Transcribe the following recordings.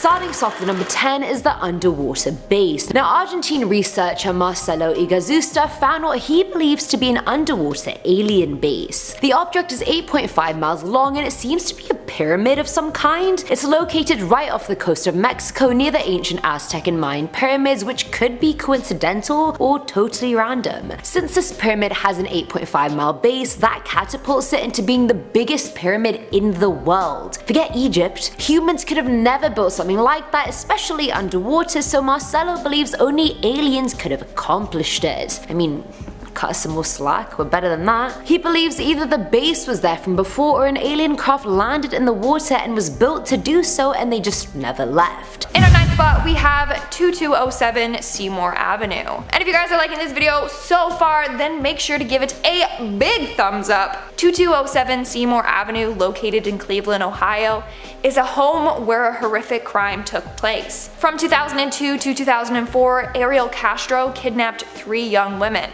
Starting us off with number 10 is the underwater base. Now, Argentine researcher Marcelo Igazusta found what he believes to be an underwater alien base. The object is 8.5 miles long and it seems to be a pyramid of some kind. It's located right off the coast of Mexico near the ancient Aztec and Mayan pyramids, which could be coincidental or totally random. Since this pyramid has an 8.5 mile base, that catapults it into being the biggest pyramid in the world. Forget Egypt, humans could have never built something like that, especially underwater, so Marcelo believes only aliens could have accomplished it. I mean, cut us some more slack, we're better than that. He believes either the base was there from before or an alien craft landed in the water and was built to do so and they just never left. In our ninth spot, we have 2207 Seymour Avenue. And if you guys are liking this video so far, then make sure to give it a big thumbs up. 2207 Seymour Avenue, located in Cleveland, Ohio, is a home where a horrific crime took place. From 2002 to 2004, Ariel Castro kidnapped 3 young women: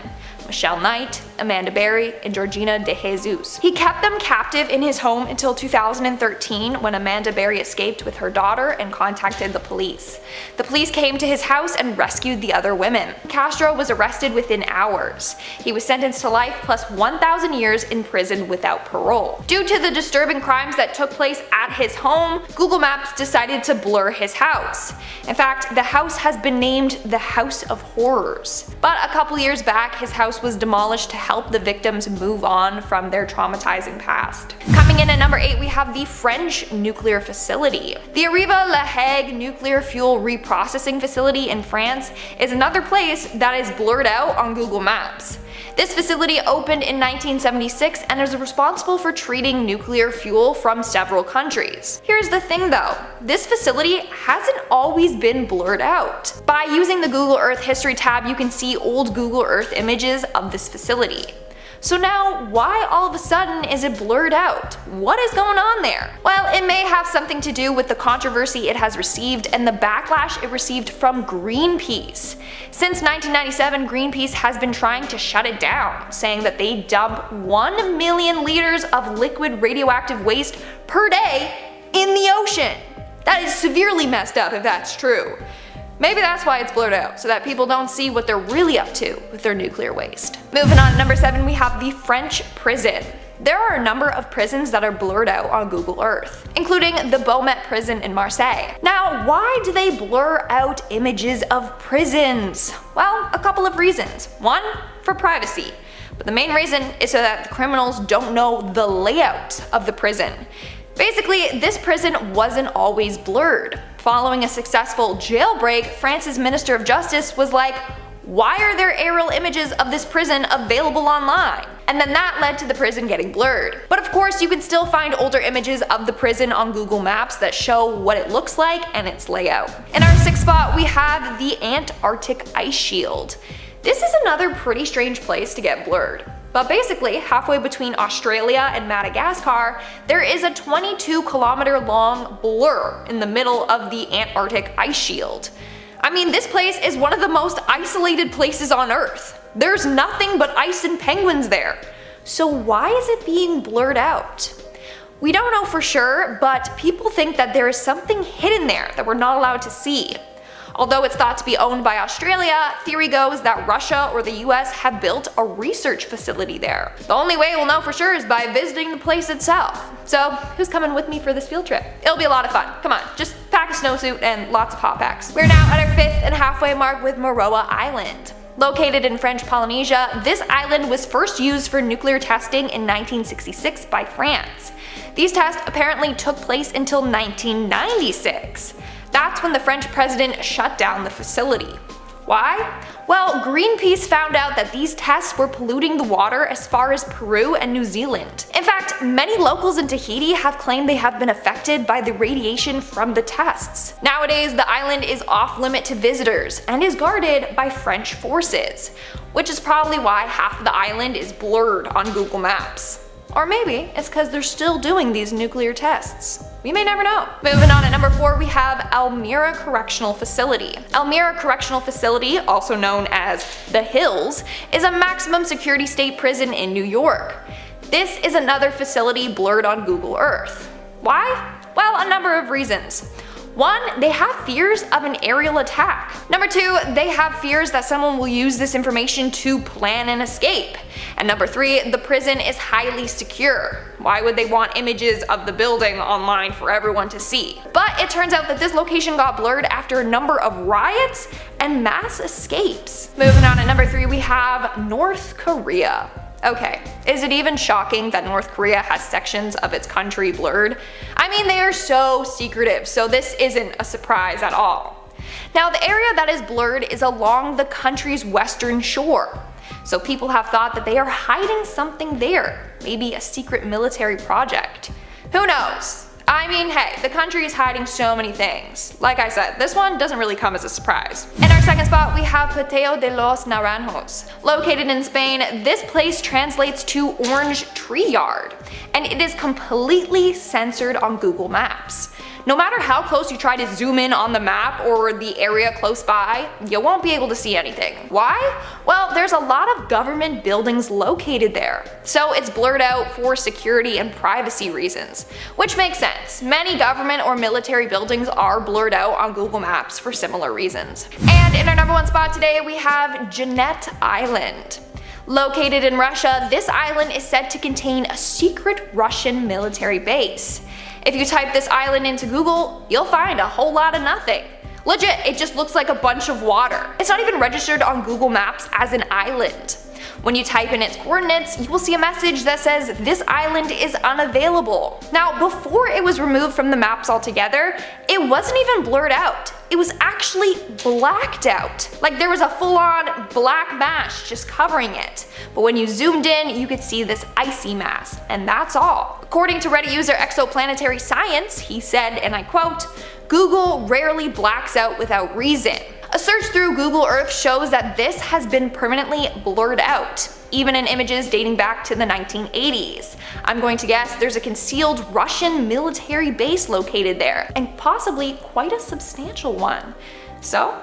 Michelle Knight, Amanda Berry, and Georgina De Jesus. He kept them captive in his home until 2013, when Amanda Berry escaped with her daughter and contacted the police. The police came to his house and rescued the other women. Castro was arrested within hours. He was sentenced to life plus 1,000 years in prison without parole. Due to the disturbing crimes that took place at his home, Google Maps decided to blur his house. In fact, the house has been named the House of Horrors. But a couple years back, his house was demolished to help the victims move on from their traumatizing past. Coming in at number 8, we have the French nuclear facility. The Arriva-La Hague nuclear fuel reprocessing facility in France is another place that is blurred out on Google Maps. This facility opened in 1976 and is responsible for treating nuclear fuel from several countries. Here's the thing though, this facility hasn't always been blurred out. By using the Google Earth History tab, you can see old Google Earth images of this facility. So now, why all of a sudden is it blurred out? What is going on there? Well, it may have something to do with the controversy it has received and the backlash it received from Greenpeace. Since 1997, Greenpeace has been trying to shut it down, saying that they dump 1 million liters of liquid radioactive waste per day in the ocean. That is severely messed up if that's true. Maybe that's why it's blurred out, so that people don't see what they're really up to with their nuclear waste. Moving on to number 7, we have the French prison. There are a number of prisons that are blurred out on Google Earth, including the Beaumet prison in Marseille. Now, why do they blur out images of prisons? Well, a couple of reasons. One, for privacy. But the main reason is so that the criminals don't know the layout of the prison. Basically, this prison wasn't always blurred. Following a successful jailbreak, France's Minister of Justice was like, why are there aerial images of this prison available online? And then that led to the prison getting blurred. But of course, you can still find older images of the prison on Google Maps that show what it looks like and its layout. In our 6th spot, we have the Antarctic Ice Shield. This is another pretty strange place to get blurred. But basically, halfway between Australia and Madagascar, there is a 22-kilometer long blur in the middle of the Antarctic Ice Shield. I mean, this place is one of the most isolated places on Earth. There's nothing but ice and penguins there. So why is it being blurred out? We don't know for sure, but people think that there is something hidden there that we're not allowed to see. Although it's thought to be owned by Australia, theory goes that Russia or the US have built a research facility there. The only way we'll know for sure is by visiting the place itself. So who's coming with me for this field trip? It'll be a lot of fun. Come on, just pack a snowsuit and lots of hot packs. We're now at our 5th and halfway mark with Moroa Island. Located in French Polynesia, this island was first used for nuclear testing in 1966 by France. These tests apparently took place until 1996. That's when the French president shut down the facility. Why? Well, Greenpeace found out that these tests were polluting the water as far as Peru and New Zealand. In fact, many locals in Tahiti have claimed they have been affected by the radiation from the tests. Nowadays, the island is off limit to visitors and is guarded by French forces, which is probably why half of the island is blurred on Google Maps. Or maybe it's because they're still doing these nuclear tests. We may never know. Moving on at number 4, we have Elmira Correctional Facility. Elmira Correctional Facility, also known as The Hills, is a maximum security state prison in New York. This is another facility blurred on Google Earth. Why? Well, a number of reasons. 1, they have fears of an aerial attack. Number 2, they have fears that someone will use this information to plan an escape. And number 3, the prison is highly secure. Why would they want images of the building online for everyone to see? But it turns out that this location got blurred after a number of riots and mass escapes. Moving on to number 3, we have North Korea. Okay, is it even shocking that North Korea has sections of its country blurred? I mean, they are so secretive, so this isn't a surprise at all. Now, the area that is blurred is along the country's western shore. So people have thought that they are hiding something there, maybe a secret military project. Who knows? I mean, hey, the country is hiding so many things. Like I said, this one doesn't really come as a surprise. In our second spot, we have Paseo de los Naranjos. Located in Spain, this place translates to orange tree yard, and it is completely censored on Google Maps. No matter how close you try to zoom in on the map or the area close by, you won't be able to see anything. Why? Well, there's a lot of government buildings located there, so it's blurred out for security and privacy reasons, which makes sense. Many government or military buildings are blurred out on Google Maps for similar reasons. And in our number 1 spot today, we have Jeanette Island. Located in Russia, this island is said to contain a secret Russian military base. If you type this island into Google, you'll find a whole lot of nothing. Legit, it just looks like a bunch of water. It's not even registered on Google Maps as an island. When you type in its coordinates, you will see a message that says this island is unavailable. Now, before it was removed from the maps altogether, it wasn't even blurred out. It was actually blacked out. Like there was a full-on black mass just covering it. But when you zoomed in, you could see this icy mass, and that's all. According to Reddit user Exoplanetary Science, he said, and I quote, "Google rarely blacks out without reason. A search through Google Earth shows that this has been permanently blurred out, even in images dating back to the 1980s. I'm going to guess there's a concealed Russian military base located there, and possibly quite a substantial one." So,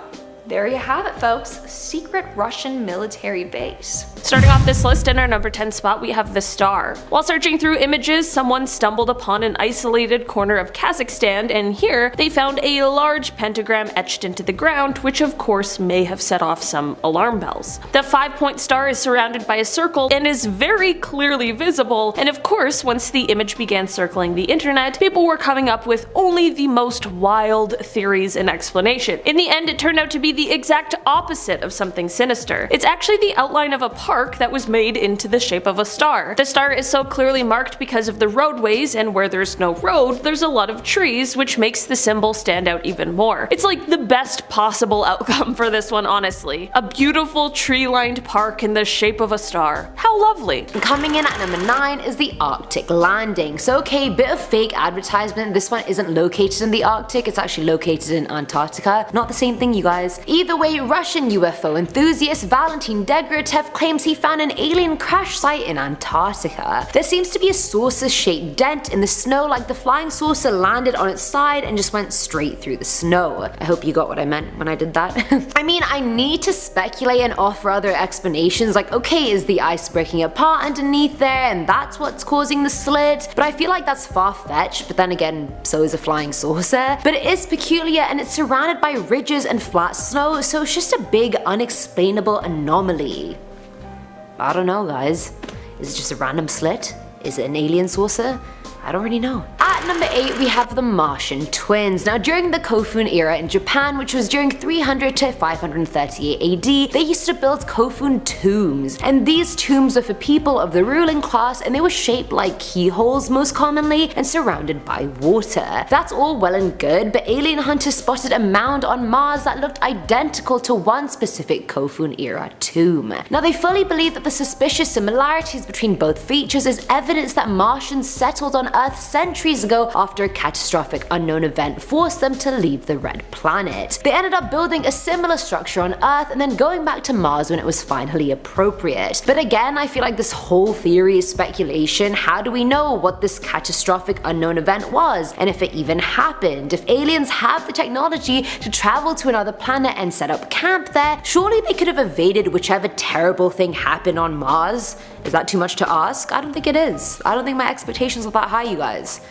there you have it, folks, a secret Russian military base. Starting off this list in our number 10 spot, we have the star. While searching through images, someone stumbled upon an isolated corner of Kazakhstan, and here they found a large pentagram etched into the ground, which of course may have set off some alarm bells. The 5-point star is surrounded by a circle and is very clearly visible, and of course once the image began circling the internet, people were coming up with only the most wild theories and explanation. In the end, it turned out to be the exact opposite of something sinister. It's actually the outline of a park that was made into the shape of a star. The star is so clearly marked because of the roadways, and where there's no road, there's a lot of trees, which makes the symbol stand out even more. It's like the best possible outcome for this one, honestly. A beautiful tree-lined park in the shape of a star. How lovely. Coming in at number 9 is the Arctic landing. So okay, bit of fake advertisement, this one isn't located in the Arctic, it's actually located in Antarctica. Not the same thing, you guys. Either way, Russian UFO enthusiast Valentin Degratev claims he found an alien crash site in Antarctica. There seems to be a saucer-shaped dent in the snow, like the flying saucer landed on its side and just went straight through the snow. I hope you got what I meant when I did that. I mean, I need to speculate and offer other explanations, like okay, is the ice breaking apart underneath there and that's what's causing the slit? But I feel like that's far-fetched, but then again, so is a flying saucer. But it is peculiar and it's surrounded by ridges and flat snow, so it's just a big unexplainable anomaly. I don't know, guys. Is it just a random slit? Is it an alien saucer? I don't really know. At number 8, we have the Martian twins. Now, during the Kofun era in Japan, which was during 300 to 538 AD, they used to build Kofun tombs. And these tombs were for people of the ruling class, and they were shaped like keyholes most commonly and surrounded by water. That's all well and good, but alien hunters spotted a mound on Mars that looked identical to one specific Kofun era tomb. Now, they fully believe that the suspicious similarities between both features is evidence that Martians settled on Earth centuries ago after a catastrophic unknown event forced them to leave the red planet. They ended up building a similar structure on Earth and then going back to Mars when it was finally appropriate. But again, I feel like this whole theory is speculation. How do we know what this catastrophic unknown event was, and if it even happened? If aliens have the technology to travel to another planet and set up camp there, surely they could have evaded whichever terrible thing happened on Mars. Is that too much to ask? I don't think it is. I don't think my expectations are that high, you guys.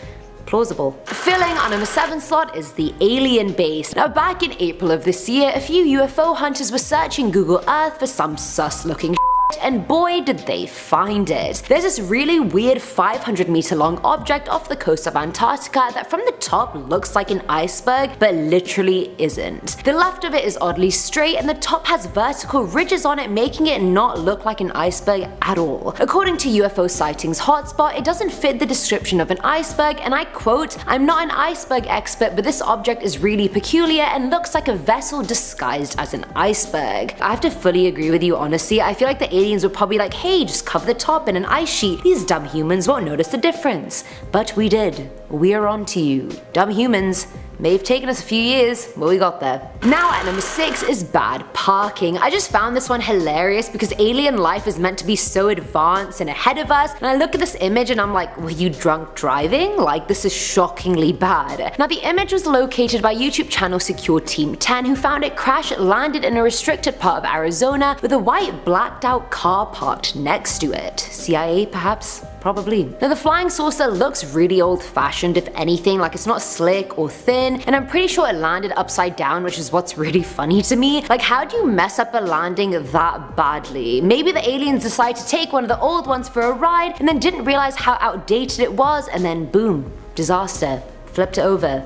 plausible. Filling our number 7 slot is the alien base. Now back in April of this year, a few UFO hunters were searching Google Earth for some sus looking and boy did they find it. There's this really weird 500-meter long object off the coast of Antarctica that from the top looks like an iceberg but literally isn't. The left of it is oddly straight and the top has vertical ridges on it, making it not look like an iceberg at all. According to UFO Sightings Hotspot, it doesn't fit the description of an iceberg, and I quote, "I'm not an iceberg expert, but this object is really peculiar and looks like a vessel disguised as an iceberg." I have to fully agree with you, honestly. I feel like the aliens were probably like, hey, just cover the top in an ice sheet. These dumb humans won't notice the difference. But we did. We are on to you. Dumb humans. May have taken us a few years, but we got there. Now at number 6 is bad parking. I just found this one hilarious because alien life is meant to be so advanced and ahead of us, and I look at this image and I'm like, were you drunk driving? Like, this is shockingly bad. Now the image was located by YouTube channel Secure Team 10, who found it crash landed in a restricted part of Arizona with a white blacked out car parked next to it. CIA perhaps? Probably. Now the flying saucer looks really old-fashioned, if anything, like it's not slick or thin, and I'm pretty sure it landed upside down, which is what's really funny to me. Like, how do you mess up a landing that badly? Maybe the aliens decided to take one of the old ones for a ride and then didn't realize how outdated it was, and then boom, disaster. Flipped it over.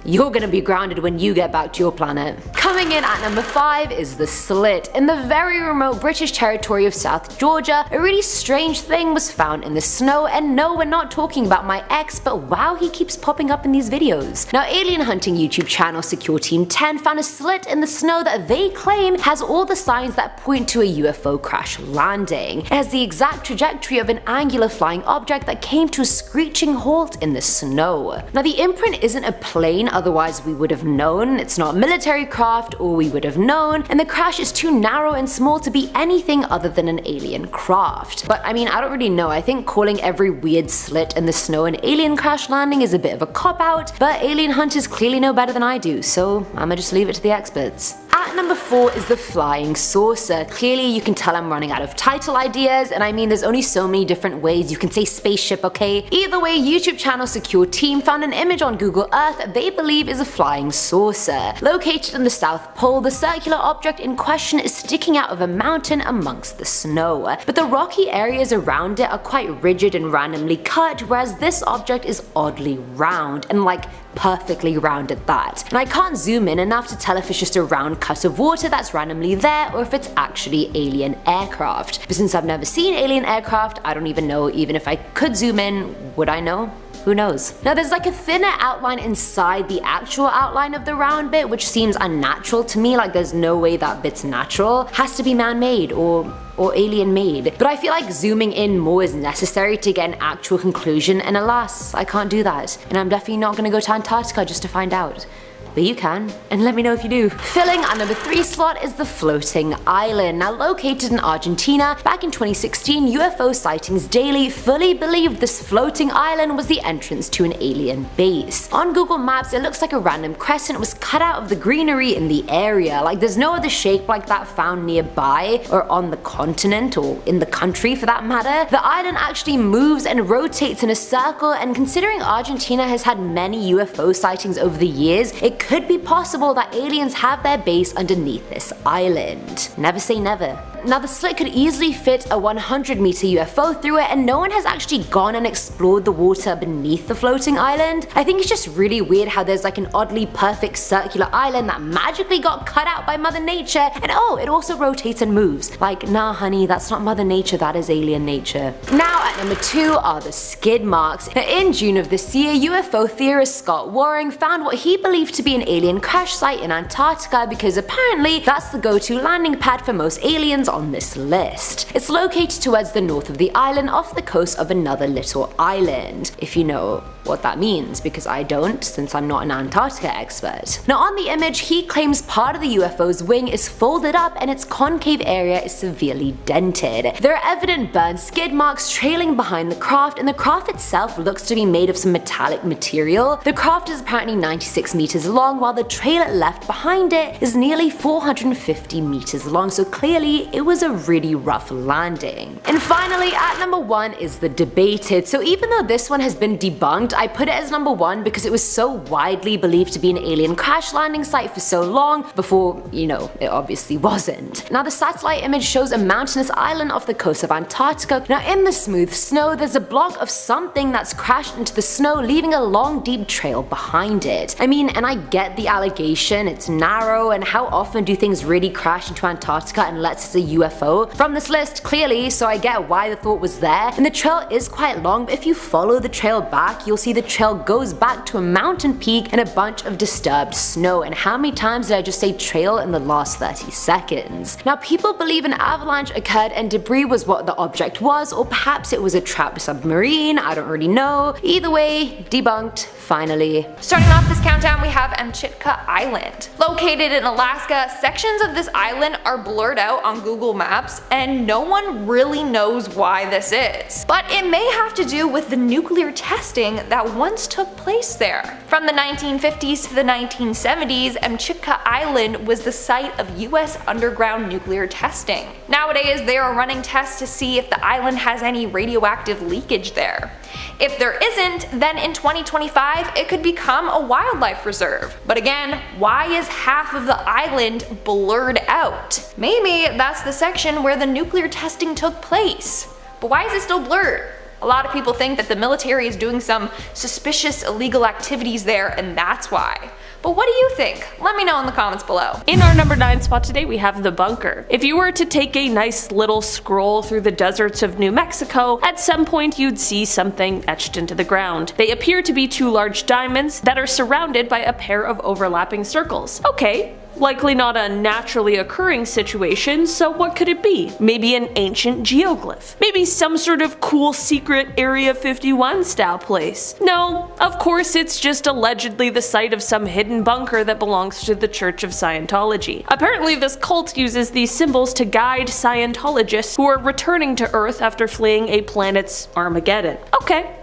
You're gonna be grounded when you get back to your planet. Coming in at number 5 is the SLIT. In the very remote British territory of South Georgia, a really strange thing was found in the snow, and no, we're not talking about my ex, but wow, he keeps popping up in these videos. Now, alien hunting YouTube channel Secure Team 10 found a slit in the snow that they claim has all the signs that point to a UFO crash landing. It has the exact trajectory of an angular flying object that came to a screeching halt in the snow. Now, the imprint isn't a plane, otherwise we would have known. It's not military craft, or we would have known, and the crash is too narrow and small to be anything other than an alien craft. But I mean, I don't really know. I think calling every weird slit in the snow an alien crash landing is a bit of a cop-out, but alien hunters clearly know better than I do, so I'ma just leave it to the experts. At number 4 is the flying saucer. Clearly you can tell I'm running out of title ideas, and I mean there's only so many different ways you can say spaceship, okay? Either way, YouTube channel Secure Team found an image on Google Earth that they believe is a flying saucer. Located in the South Pole, the circular object in question is sticking out of a mountain amongst the snow. But the rocky areas around it are quite rigid and randomly cut, whereas this object is oddly round, and like perfectly round at that. And I can't zoom in enough to tell if it's just a round cut of water that's randomly there or if it's actually alien aircraft. But since I've never seen alien aircraft, I don't even know. Even if I could zoom in, would I know? Who knows? Now there's like a thinner outline inside the actual outline of the round bit, which seems unnatural to me. Like, there's no way that bit's natural. Has to be man-made or alien made. But I feel like zooming in more is necessary to get an actual conclusion, and alas, I can't do that. And I'm definitely not gonna go to Antarctica just to find out. But you can, and let me know if you do. Filling our number 3 slot is the floating island. Now located in Argentina, back in 2016, UFO Sightings Daily fully believed this floating island was the entrance to an alien base. On Google Maps, it looks like a random crescent was cut out of the greenery in the area. Like, there's no other shape like that found nearby, or on the continent, or in the country for that matter. The island actually moves and rotates in a circle, and considering Argentina has had many UFO sightings over the years, it could be possible that aliens have their base underneath this island. Never say never. Now the SLIT could easily fit a 100-meter UFO through it, and no one has actually gone and explored the water beneath the floating island. I think it's just really weird how there's like an oddly perfect circular island that magically got cut out by Mother Nature, and oh, it also rotates and moves. Like, nah honey, that's not Mother Nature, that is alien nature. Now at number 2 are the skid marks. Now, in June of this year, UFO theorist Scott Waring found what he believed to be an alien crash site in Antarctica, because apparently that's the go-to landing pad for most aliens on this list. It's located towards the north of the island, off the coast of another little island, if you know what that means, because I don't, since I'm not an Antarctica expert. Now on the image, he claims part of the UFO's wing is folded up and its concave area is severely dented. There are evident burn skid marks trailing behind the craft, and the craft itself looks to be made of some metallic material. The craft is apparently 96 meters long, while the trail it left behind it is nearly 450 meters long, so clearly it it was a really rough landing. And finally, at number 1 is the debated. So even though this one has been debunked, I put it as number 1 because it was so widely believed to be an alien crash landing site for so long before, it obviously wasn't. Now the satellite image shows a mountainous island off the coast of Antarctica. Now in the smooth snow, there's a block of something that's crashed into the snow, leaving a long deep trail behind it. I mean, and I get the allegation, it's narrow, and how often do things really crash into Antarctica unless it's a UFO? From this list, clearly, so I get why the thought was there. And the trail is quite long, but if you follow the trail back, you'll see the trail goes back to a mountain peak and a bunch of disturbed snow. And how many times did I just say trail in the last 30 seconds? Now people believe an avalanche occurred and debris was what the object was, or perhaps it was a trapped submarine, I don't really know. Either way, debunked, finally. Starting off this countdown, we have Amchitka Island. Located in Alaska, sections of this island are blurred out on Google Maps, and no one really knows why this is. But it may have to do with the nuclear testing that once took place there. From the 1950s to the 1970s, Amchitka Island was the site of US underground nuclear testing. Nowadays, they are running tests to see if the island has any radioactive leakage there. If there isn't, then in 2025 it could become a wildlife reserve. But again, why is half of the island blurred out? Maybe that's the section where the nuclear testing took place. But why is it still blurred? A lot of people think that the military is doing some suspicious illegal activities there and that's why. But what do you think? Let me know in the comments below. In our number 9 spot today, we have the bunker. If you were to take a nice little scroll through the deserts of New Mexico, at some point you'd see something etched into the ground. They appear to be 2 large diamonds that are surrounded by a pair of overlapping circles. Okay, likely not a naturally occurring situation, so what could it be? Maybe an ancient geoglyph? Maybe some sort of cool secret Area 51 style place? No, of course it's just allegedly the site of some hidden bunker that belongs to the Church of Scientology. Apparently this cult uses these symbols to guide Scientologists who are returning to Earth after fleeing a planet's Armageddon. Okay.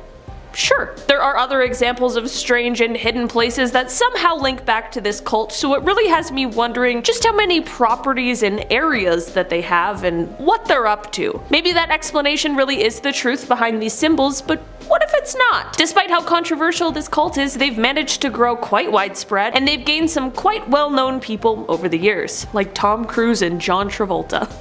Sure. There are other examples of strange and hidden places that somehow link back to this cult, so it really has me wondering just how many properties and areas that they have and what they're up to. Maybe that explanation really is the truth behind these symbols, but what if it's not? Despite how controversial this cult is, they've managed to grow quite widespread, and they've gained some quite well-known people over the years, like Tom Cruise and John Travolta.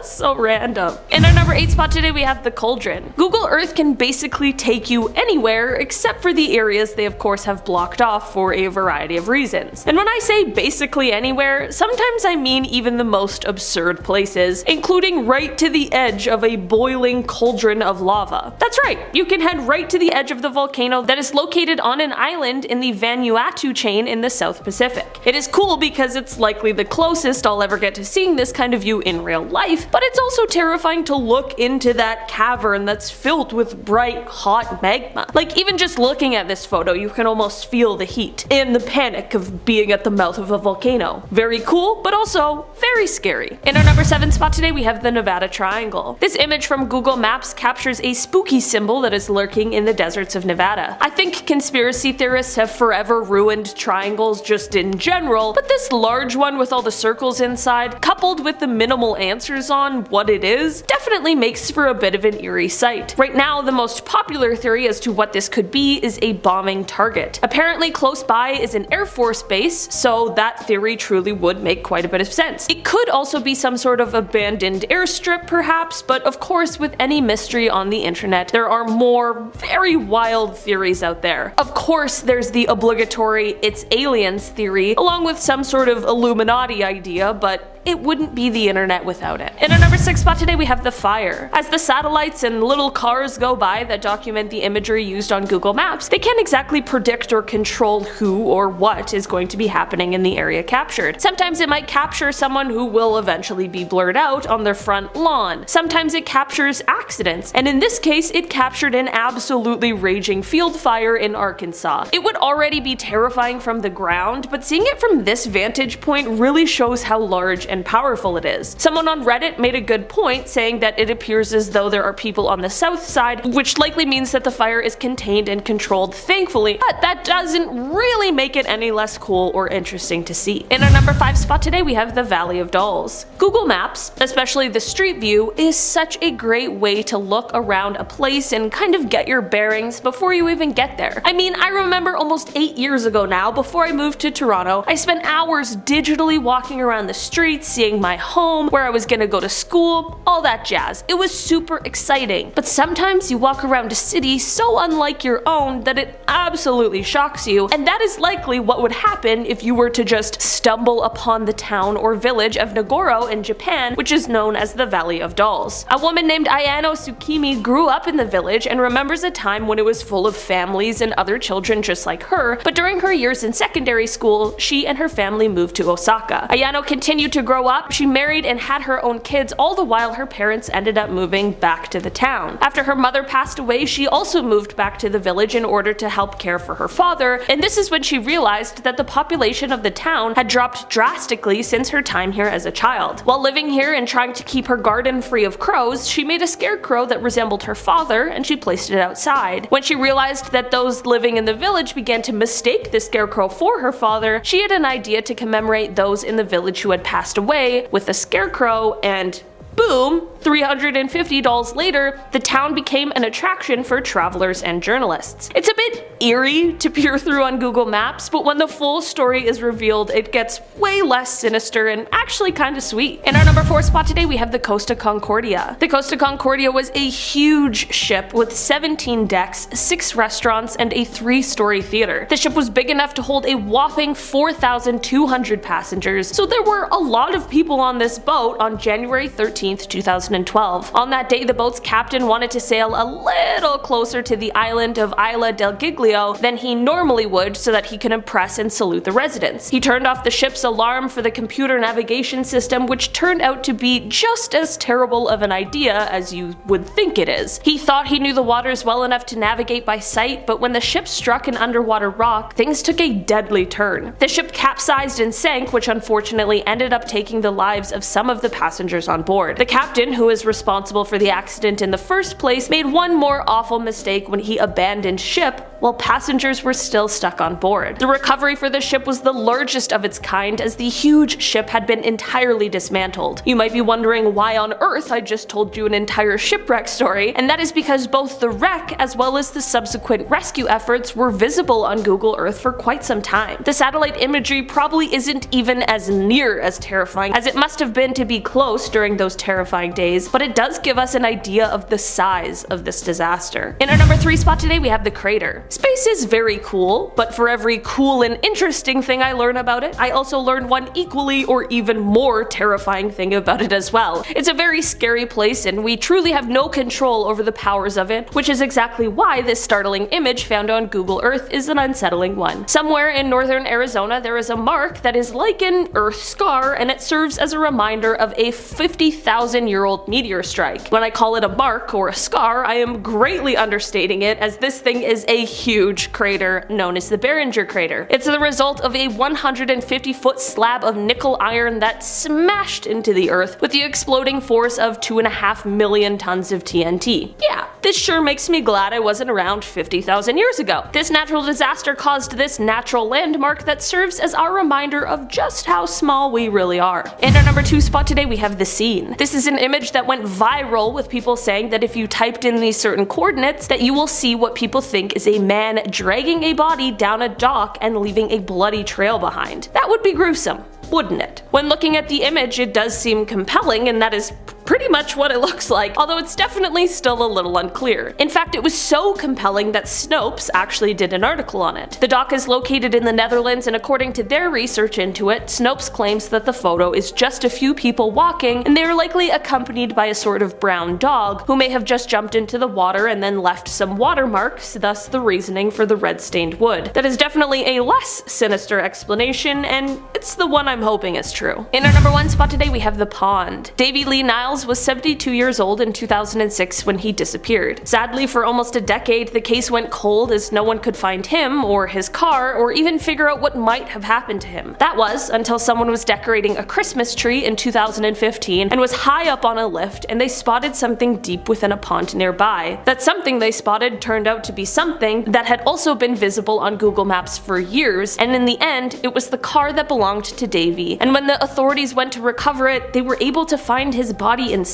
So random. In our number 8 spot today, we have the cauldron. Google Earth can basically take you anywhere except for the areas they of course have blocked off for a variety of reasons. And when I say basically anywhere, sometimes I mean even the most absurd places, including right to the edge of a boiling cauldron of lava. That's right, you can head right to the edge of the volcano that is located on an island in the Vanuatu chain in the South Pacific. It is cool because it's likely the closest I'll ever get to seeing this kind of view in real life, but it's also terrifying to look into that cavern that's filled with bright, hot magma. Like, even just looking at this photo, you can almost feel the heat and the panic of being at the mouth of a volcano. Very cool, but also very scary. In our number 7 spot today, we have the Nevada Triangle. This image from Google Maps captures a spooky symbol that is lurking in the deserts of Nevada. I think conspiracy theorists have forever ruined triangles just in general, but this large one with all the circles inside, coupled with the minimal answers on what it is, definitely makes for a bit of an eerie sight. Right now, the most popular theory as to what this could be is a bombing target. Apparently close by is an Air Force base, so that theory truly would make quite a bit of sense. It could also be some sort of abandoned airstrip perhaps, but of course with any mystery on the internet, there are more very wild theories out there. Of course there's the obligatory it's aliens theory, along with some sort of Illuminati idea, but it wouldn't be the internet without it. In our number 6 spot today, we have the fire. As the satellites and little cars go by that document the imagery used on Google Maps, they can't exactly predict or control who or what is going to be happening in the area captured. Sometimes it might capture someone who will eventually be blurred out on their front lawn. Sometimes it captures accidents, and in this case, it captured an absolutely raging field fire in Arkansas. It would already be terrifying from the ground, but seeing it from this vantage point really shows how large and powerful it is. Someone on Reddit made a good point, saying that it appears as though there are people on the south side, which likely means that the fire is contained and controlled, thankfully, but that doesn't really make it any less cool or interesting to see. In our number 5 spot today, we have the Valley of Dolls. Google Maps, especially the street view, is such a great way to look around a place and kind of get your bearings before you even get there. I mean, I remember almost 8 years ago now, before I moved to Toronto, I spent hours digitally walking around the streets, seeing my home, where I was gonna go to school, all that jazz. It was super exciting. But sometimes you walk around a city so unlike your own that it absolutely shocks you, and that is likely what would happen if you were to just stumble upon the town or village of Nagoro in Japan, which is known as the Valley of Dolls. A woman named Ayano Tsukimi grew up in the village and remembers a time when it was full of families and other children just like her, but during her years in secondary school, she and her family moved to Osaka. Ayano continued to grow up, she married and had her own kids, all the while her parents ended up moving back to the town. After her mother passed away, she also moved back to the village in order to help care for her father, and this is when she realized that the population of the town had dropped drastically since her time here as a child. While living here and trying to keep her garden free of crows, she made a scarecrow that resembled her father and she placed it outside. When she realized that those living in the village began to mistake the scarecrow for her father, she had an idea to commemorate those in the village who had passed away with a scarecrow, and boom, 350 dolls later, the town became an attraction for travelers and journalists. It's a bit eerie to peer through on Google Maps, but when the full story is revealed, it gets way less sinister and actually kinda sweet. In our number 4 spot today, we have the Costa Concordia. The Costa Concordia was a huge ship with 17 decks, 6 restaurants, and a 3-story theater. The ship was big enough to hold a whopping 4,200 passengers, so there were a lot of people on this boat on January 13th, 2012. On that day, the boat's captain wanted to sail a little closer to the island of Isla del Giglio than he normally would so that he could impress and salute the residents. He turned off the ship's alarm for the computer navigation system, which turned out to be just as terrible of an idea as you would think it is. He thought he knew the waters well enough to navigate by sight, but when the ship struck an underwater rock, things took a deadly turn. The ship capsized and sank, which unfortunately ended up taking the lives of some of the passengers on board. The captain, who is responsible for the accident in the first place, made one more awful mistake when he abandoned ship while passengers were still stuck on board. The recovery for the ship was the largest of its kind, as the huge ship had been entirely dismantled. You might be wondering why on earth I just told you an entire shipwreck story, and that is because both the wreck as well as the subsequent rescue efforts were visible on Google Earth for quite some time. The satellite imagery probably isn't even as near as terrifying as it must have been to be close during those terrifying days, but it does give us an idea of the size of this disaster. In our number 3 spot today, we have the crater. Space is very cool, but for every cool and interesting thing I learn about it, I also learn one equally or even more terrifying thing about it as well. It's a very scary place, and we truly have no control over the powers of it, which is exactly why this startling image found on Google Earth is an unsettling one. Somewhere in northern Arizona, there is a mark that is like an Earth scar, and it serves as a reminder of a 50,000-year-old meteor strike. When I call it a mark or a scar, I am greatly understating it, as this thing is a huge crater known as the Barringer crater. It's the result of a 150-foot slab of nickel iron that smashed into the Earth with the exploding force of 2.5 million tons of TNT. Yeah, this sure makes me glad I wasn't around 50,000 years ago. This natural disaster caused this natural landmark that serves as our reminder of just how small we really are. In our number 2 spot today, we have the scene. This is an image that went viral with people saying that if you typed in these certain coordinates, that you will see what people think is a man dragging a body down a dock and leaving a bloody trail behind. That would be gruesome, wouldn't it? When looking at the image, it does seem compelling, and that is pretty much what it looks like, although it's definitely still a little unclear. In fact, it was so compelling that Snopes actually did an article on it. The dock is located in the Netherlands, and according to their research into it, Snopes claims that the photo is just a few people walking, and they are likely accompanied by a sort of brown dog, who may have just jumped into the water and then left some watermarks, thus the reasoning for the red stained wood. That is definitely a less sinister explanation, and it's the one I'm hoping is true. In our number 1 spot today, we have the pond. Davy Lee Niles was was 72 years old in 2006 when he disappeared. Sadly, for almost a decade, the case went cold as no one could find him or his car or even figure out what might have happened to him. That was until someone was decorating a Christmas tree in 2015 and was high up on a lift, and they spotted something deep within a pond nearby. That something they spotted turned out to be something that had also been visible on Google Maps for years, and in the end, it was the car that belonged to Davey. And when the authorities went to recover it, they were able to find his body inside.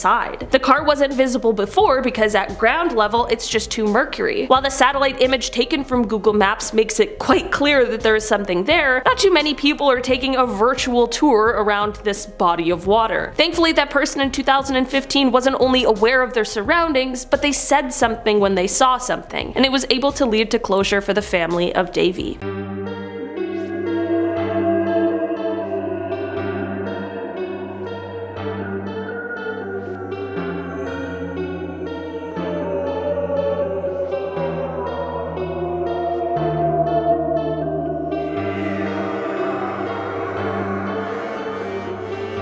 The car wasn't visible before because at ground level it's just too murky. While the satellite image taken from Google Maps makes it quite clear that there is something there, not too many people are taking a virtual tour around this body of water. Thankfully, that person in 2015 wasn't only aware of their surroundings, but they said something when they saw something, and it was able to lead to closure for the family of Davey.